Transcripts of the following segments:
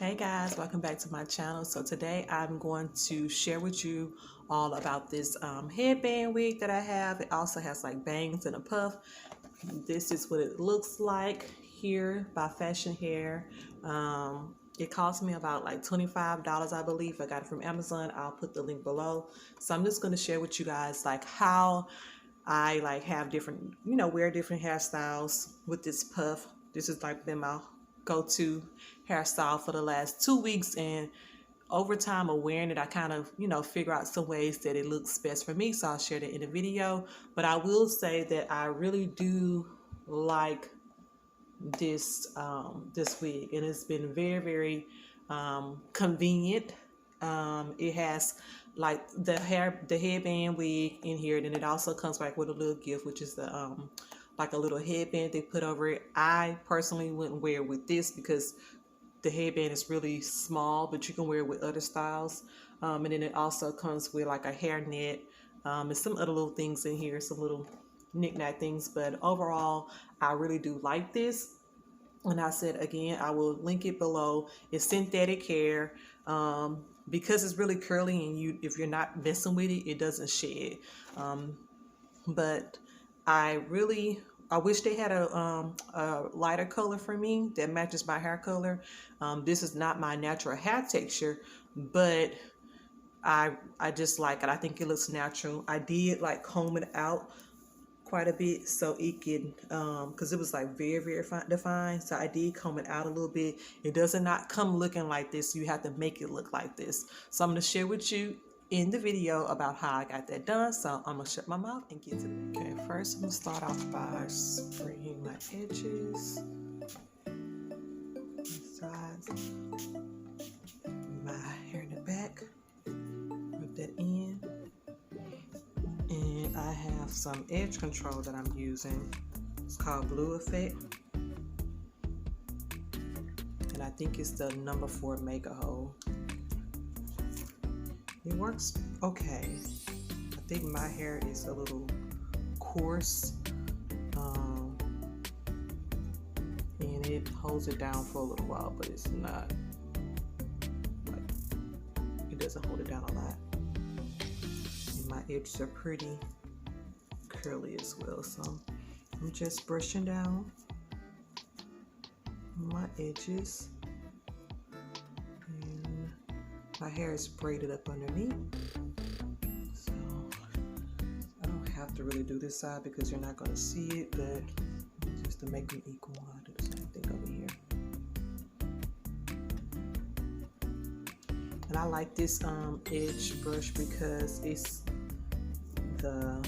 Hey guys, welcome back to my channel. So today I'm going to share with you all about this headband wig that I have. It also has like bangs and a puff. This is what it looks like here by Fashion Hair. It cost me about like $25, I believe. I got it from Amazon. I'll put the link below. So I'm just going to share with you guys like how I like have different, wear different hairstyles with this puff. This has like been my go-to hairstyle for the last 2 weeks, and over time of wearing it, I kind of, figure out some ways that it looks best for me. So I'll share that in the video. But I will say that I really do like this this wig, and it's been very, very convenient. It has like the headband wig in here, and then it also comes back with a little gift, which is the like a little headband they put over it. I personally wouldn't wear it with this because the headband is really small, but you can wear it with other styles. And then it also comes with like a hair net and some other little things in here, some little knick-knack things. But overall, I really do like this. And I said again, I will link it below. It's synthetic hair. Because it's really curly, and if you're not messing with it, it doesn't shed. But I wish they had a lighter color for me that matches my hair color. This is not my natural hair texture, but I just like it. I think it looks natural. I did like comb it out quite a bit so it can, because it was like very, very defined. So I did comb it out a little bit. It does not come looking like this. You have to make it look like this. So I'm going to share with you in the video about how I got that done. So I'm gonna shut my mouth and get to it. Okay, first I'm gonna start off by spraying my edges, sides, my hair in the back, rub that in, and I have some edge control that I'm using. It's called Blue Effect, and I think it's the number 4 Mega Hole. It works okay. I think my hair is a little coarse, and it holds it down for a little while, but it's not like, it doesn't hold it down a lot. And my edges are pretty curly as well, so I'm just brushing down my edges. My hair is braided up underneath, so I don't have to really do this side because you're not going to see it, but just to make them equal, I'll do the same thing over here. And I like this edge brush because the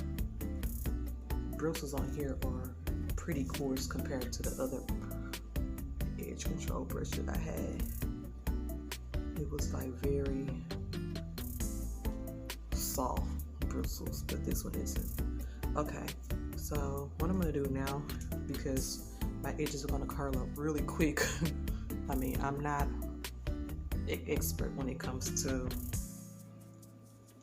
bristles on here are pretty coarse compared to the other edge control brush that I had. It was like very soft bristles, but this one isn't. Okay, so what I'm gonna do now, because my edges are gonna curl up really quick. I mean, I'm not an expert when it comes to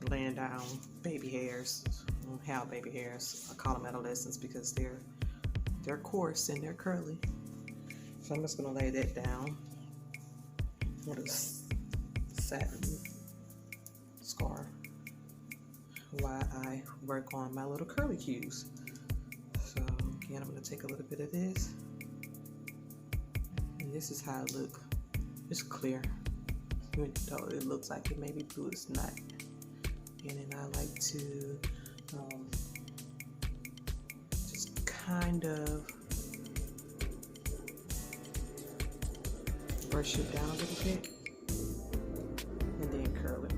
laying down baby hairs. I don't have baby hairs. I call them adolescents because they're coarse and they're curly. So I'm just gonna lay that down with a satin scarf while I work on my little curly cues. So again, I'm going to take a little bit of this, and this is how it looks. It's clear, even though it looks like it may be blue, it's not. And then I like to just kind of brush it down a little bit, and then curl it.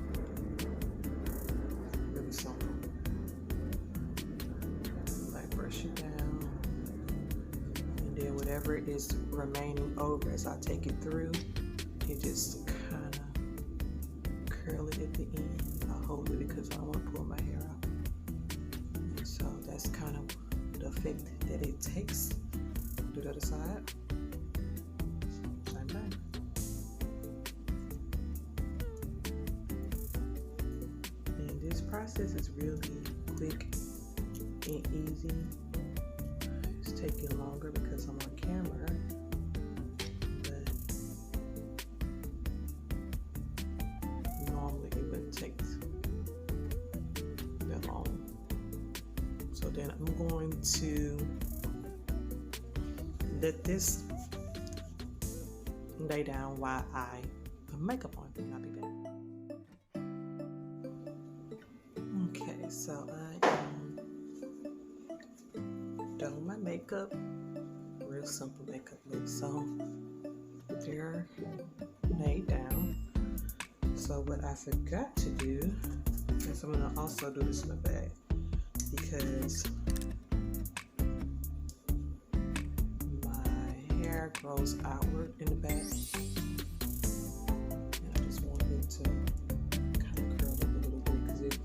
Really simple. Like brush it down, and then whatever is remaining over as I take it through, you just kind of curl it at the end. I hold it because I don't want to pull my hair out. And so that's kind of the effect that it takes. Do the other side. Same thing. This process is really quick and easy. It's taking longer because I'm on camera, but then I'm going to let this lay down while I put makeup on. I'll be back. Okay, so I am done with my makeup. Real simple makeup look. So they're laid down. So what I forgot to do is I'm gonna also do this in the back because my hair grows outward in the back. And I just want it to kind of curl up a little bit because it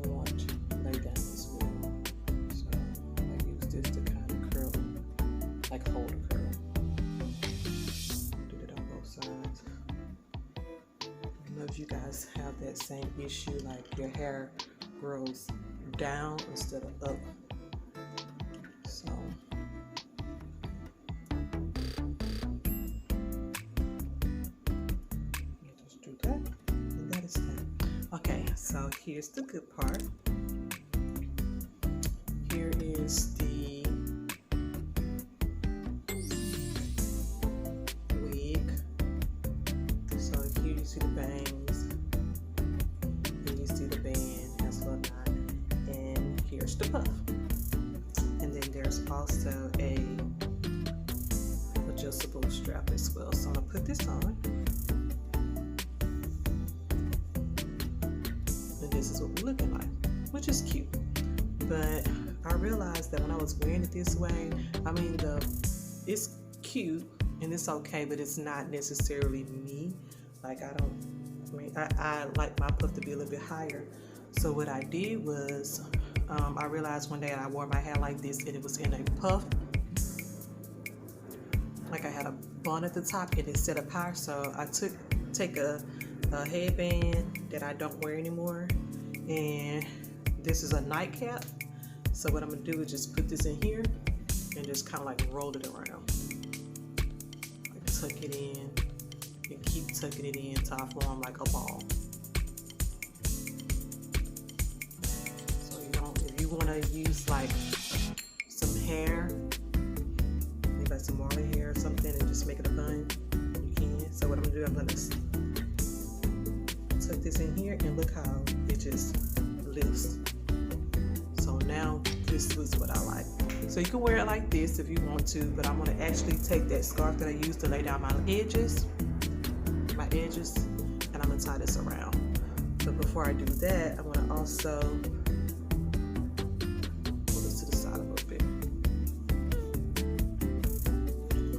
won't lay down as well. So I use this to kind of curl, like hold a curl. Do it on both sides. I don't know if you guys have that same issue, like your hair grows down instead of up. So just do that, and that is that. Okay, so here's the good part. Here is the wig. So here you see the bangs, and you see the band has a knot, and here's the puff. And then there's also a adjustable strap as well. So I'm gonna put this on, and this is what we're looking like, which is cute. But I realized that when I was wearing it this way, I mean, it's cute and it's okay, but it's not necessarily me. Like I like my puff to be a little bit higher. So what I did was, I realized one day I wore my hair like this and it was in a puff. Like I had a bun at the top and it set up higher. So I take a headband that I don't wear anymore, and this is a nightcap. So what I'm gonna do is just put this in here and just kind of like roll it around. Like tuck it in and keep tucking it in till I form like a ball. So if you wanna use like some hair, maybe like some Marley hair or something, and just make it a bun, you can. So what I'm gonna do, I'm gonna tuck this in here, and look how it just lifts. So now this is what I like. So you can wear it like this if you want to, but I'm gonna actually take that scarf that I used to lay down my edges, and I'm gonna tie this around. But before I do that, I'm gonna also pull this to the side a little bit.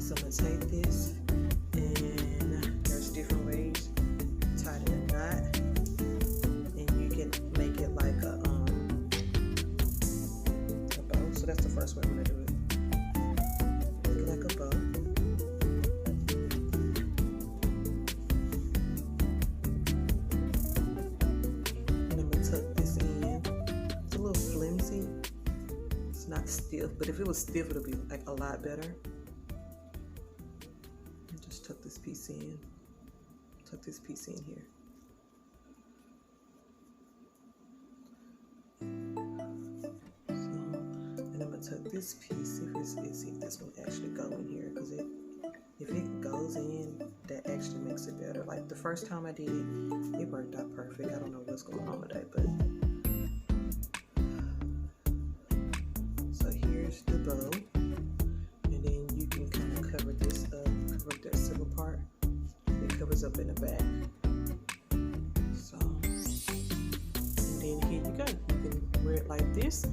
So I'm gonna take this, and there's different ways to tie it in a knot, and you can make it like a bow. So that's the first way I'm gonna do it. Make it like a bow. And I'm gonna tuck this in. It's a little flimsy. It's not stiff, but if it was stiff, it would be like a lot better. And just tuck this piece in. Tuck this piece in here. Tuck this piece, see if this one actually go in here, because if it goes in, that actually makes it better. Like the first time I did it, it worked out perfect. I don't know what's going on with that, but so here's the bow, and then you can kind of cover this up, cover up that silver part. It covers up in the back. So, and then here you go. You can wear it like this.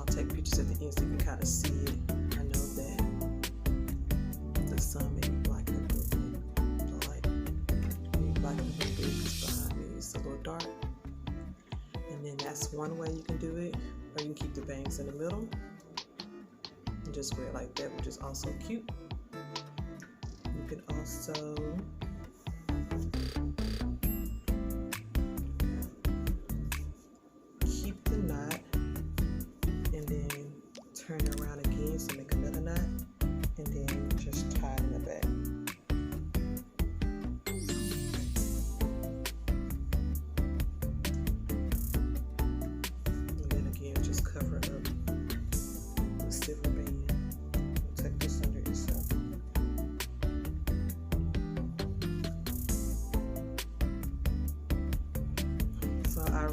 Take pictures at the end so you can kind of see it. I know that the sun may be blacking a little bit. The light may be blacking a little bit because behind me it's a little dark. And then that's one way you can do it. Or you can keep the bangs in the middle and just wear it like that, which is also cute. You can also keep the knot, turn it around again, so make another knot, and then just tie it in the back.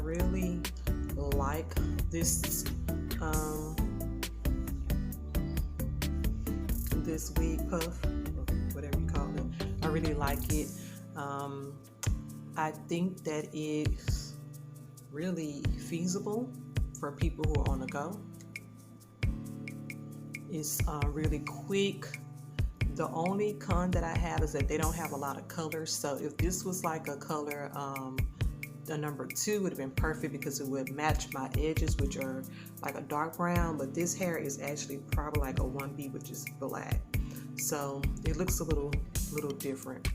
really like this this wig puff, or whatever you call it. I really like it. I think that it's really feasible for people who are on the go. It's really quick. The only con that I have is that they don't have a lot of colors. So if this was like a color, the number 2 would have been perfect because it would match my edges, which are like a dark brown. But this hair is actually probably like a 1B, which is black. So it looks a little different.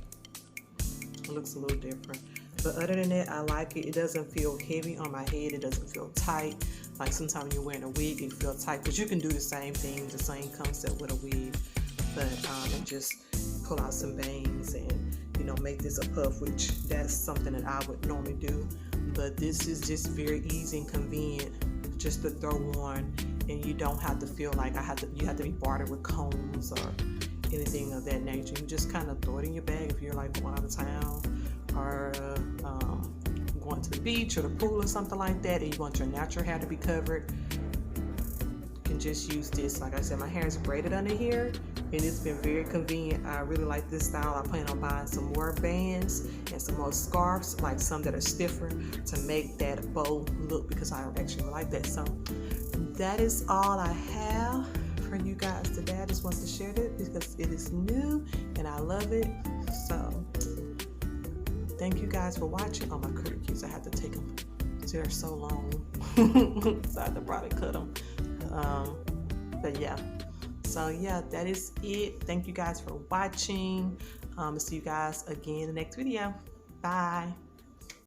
It looks a little different. But other than that, I like it. It doesn't feel heavy on my head. It doesn't feel tight. Like sometimes when you're wearing a wig, it feels tight. Because you can do the same thing, the same concept with a wig. But and just pull out some bangs and, you know, make this a puff, which that's something that I would normally do. But this is just very easy and convenient just to throw on, and you don't have to feel like you have to be bothered with combs or anything of that nature. You just kind of throw it in your bag if you're like going out of town or going to the beach or the pool or something like that, and you want your natural hair to be covered. You can just use this. Like I said, my hair is braided under here, and it's been very convenient. I really like this style. I plan on buying some more bands and some more scarves, like some that are stiffer, to make that bow look, because I actually like that. So that is all I have for you guys today. I just want to share this because it is new and I love it. So thank you guys for watching. Oh, my critter keys, I have to take them. They're so long. So I have to probably cut them. But yeah. So yeah, that is it. Thank you guys for watching. See you guys again in the next video. Bye.